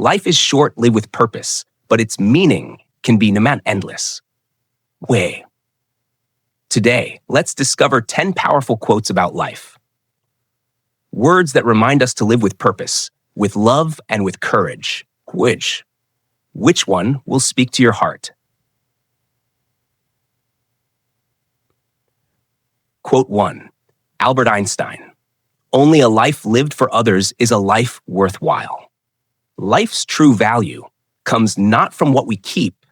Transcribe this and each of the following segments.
Life is short, live with purpose, but its meaning can be endless. Way. Today, let's discover 10 powerful quotes about life. Words that remind us to live with purpose, with love, and with courage. Which one will speak to your heart? Quote 1. Albert Einstein. Only a life lived for others is a life worthwhile. Life's true value comes not from what we keep,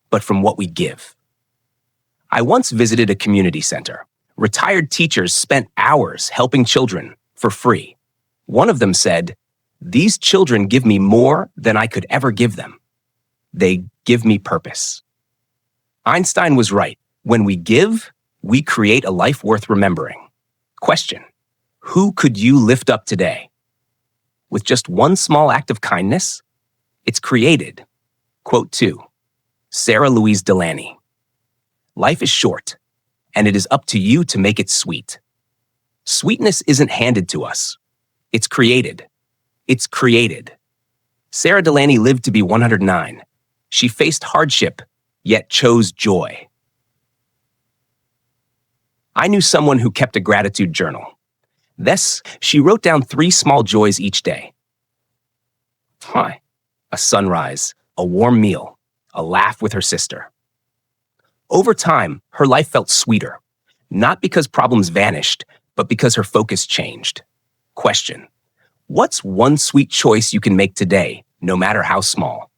but from what we give. I once visited a community center. Retired teachers spent hours helping children for free. One of them said, "These children give me more than I could ever give them. They give me purpose." Einstein was right. When we give, we create a life worth remembering. Question: who could you lift up today? With just one small act of kindness, it's created. Quote 2. Sarah Louise Delaney. Life is short, and it is up to you to make it sweet. Sweetness isn't handed to us. It's created. It's created. Sarah Delaney lived to be 109. She faced hardship, yet chose joy. I knew someone who kept a gratitude journal. Thus, she wrote down 3 small joys each day. A sunrise, a warm meal, a laugh with her sister. Over time, her life felt sweeter, not because problems vanished, but because her focus changed. Question: what's one sweet choice you can make today, no matter how small?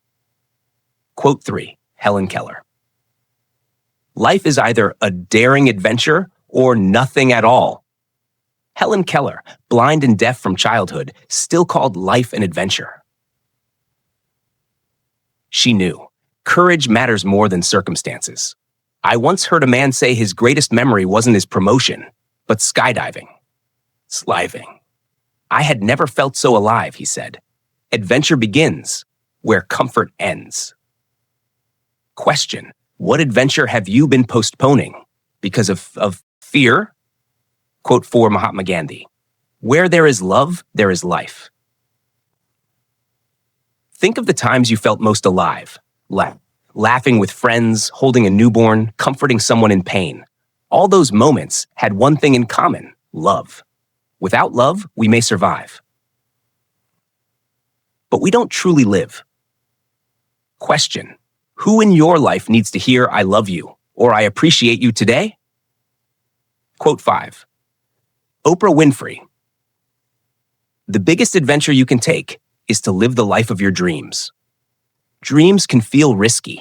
Quote 3, Helen Keller. Life is either a daring adventure or nothing at all. Helen Keller, blind and deaf from childhood, still called life an adventure. She knew courage matters more than circumstances. I once heard a man say his greatest memory wasn't his promotion, but skydiving. Sliving. I had never felt so alive, he said. Adventure begins where comfort ends. Question: what adventure have you been postponing because of fear? Quote 4, Mahatma Gandhi. Where there is love, there is life. Think of the times you felt most alive. Laughing with friends, holding a newborn, comforting someone in pain. All those moments had one thing in common: love. Without love, we may survive. But we don't truly live. Question: who in your life needs to hear "I love you" or "I appreciate you" today? Quote 5. Oprah Winfrey. The biggest adventure you can take is to live the life of your dreams. Dreams can feel risky,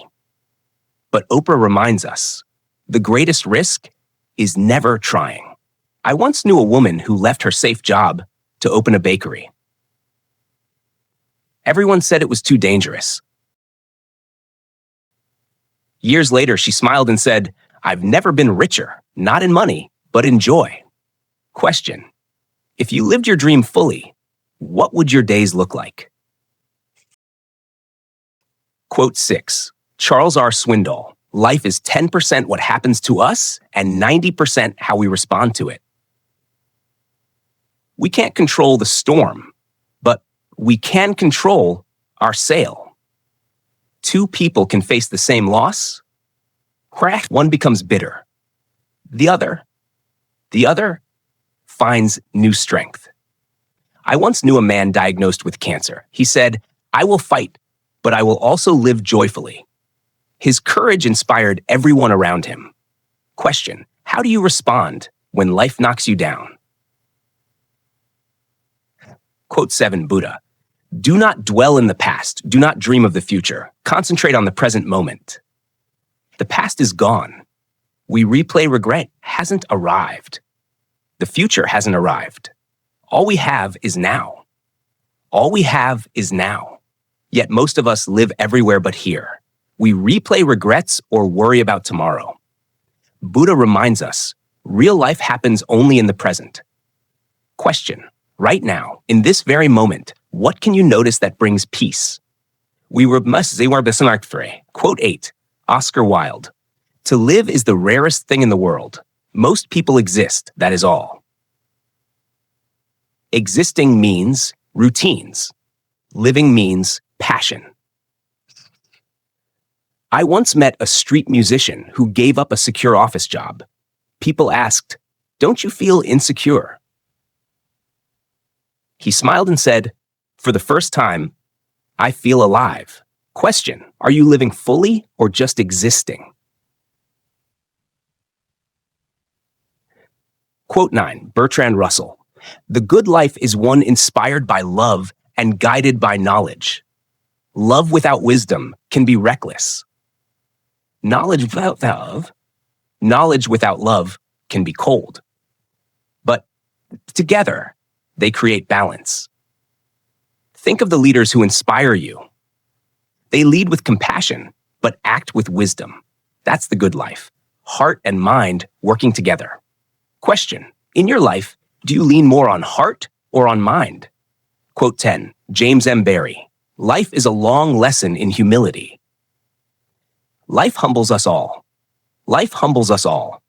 but Oprah reminds us, the greatest risk is never trying. I once knew a woman who left her safe job to open a bakery. Everyone said it was too dangerous. Years later, she smiled and said, "I've never been richer, not in money, but in joy." Question: if you lived your dream fully, what would your days look like? Quote 6, Charles R. Swindoll. Life is 10% what happens to us and 90% how we respond to it. We can't control the storm, but we can control our sail. 2 people can face the same loss. One becomes bitter. The other finds new strength. I once knew a man diagnosed with cancer. He said, "I will fight, but I will also live joyfully." His courage inspired everyone around him. Question: how do you respond when life knocks you down? Quote 7, Buddha. Do not dwell in the past. Do not dream of the future. Concentrate on the present moment. The past is gone. We replay regret hasn't arrived. The future hasn't arrived. All we have is now. All we have is now. Yet most of us live everywhere but here. We replay regrets or worry about tomorrow. Buddha reminds us, real life happens only in the present. Question: right now, in this very moment, what can you notice that brings peace? Quote 8, Oscar Wilde. To live is the rarest thing in the world. Most people exist, that is all. Existing means routines. Living means passion. I once met a street musician who gave up a secure office job. People asked, "Don't you feel insecure?" He smiled and said, "For the first time, I feel alive." Question, are you living fully or just existing? Quote 9, Bertrand Russell. The good life is one inspired by love and guided by knowledge. Love without wisdom can be reckless. Knowledge without love can be cold. But together, they create balance. Think of the leaders who inspire you. They lead with compassion, but act with wisdom. That's the good life. Heart and mind working together. Question, in your life, do you lean more on heart or on mind? Quote 10, James M. Barrie. Life is a long lesson in humility. Life humbles us all. Life humbles us all.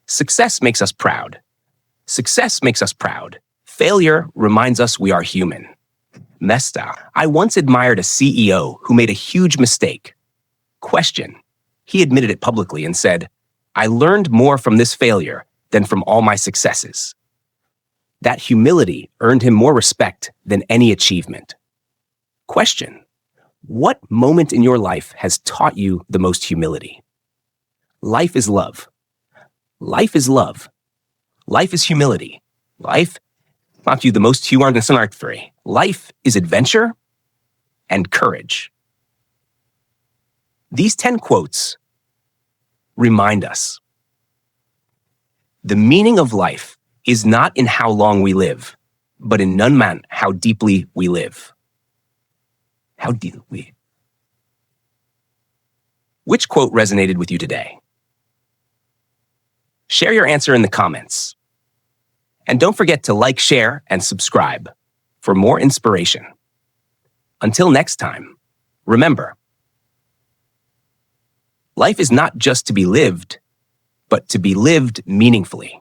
Success makes us proud. Success makes us proud. Failure reminds us we are human. Mesta. I once admired a CEO who made a huge mistake. Question. He admitted it publicly and said, "I learned more from this failure than from all my successes." That humility earned him more respect than any achievement. Question. What moment in your life has taught you the most humility? Life is love. Life is love. Life is humility. Life taught you the most three. Life is adventure and courage. These 10 quotes remind us. The meaning of life is not in how long we live, but in none man how deeply we live. How deeply? Which quote resonated with you today? Share your answer in the comments. And don't forget to like, share, and subscribe for more inspiration. Until next time, remember, life is not just to be lived, but to be lived meaningfully.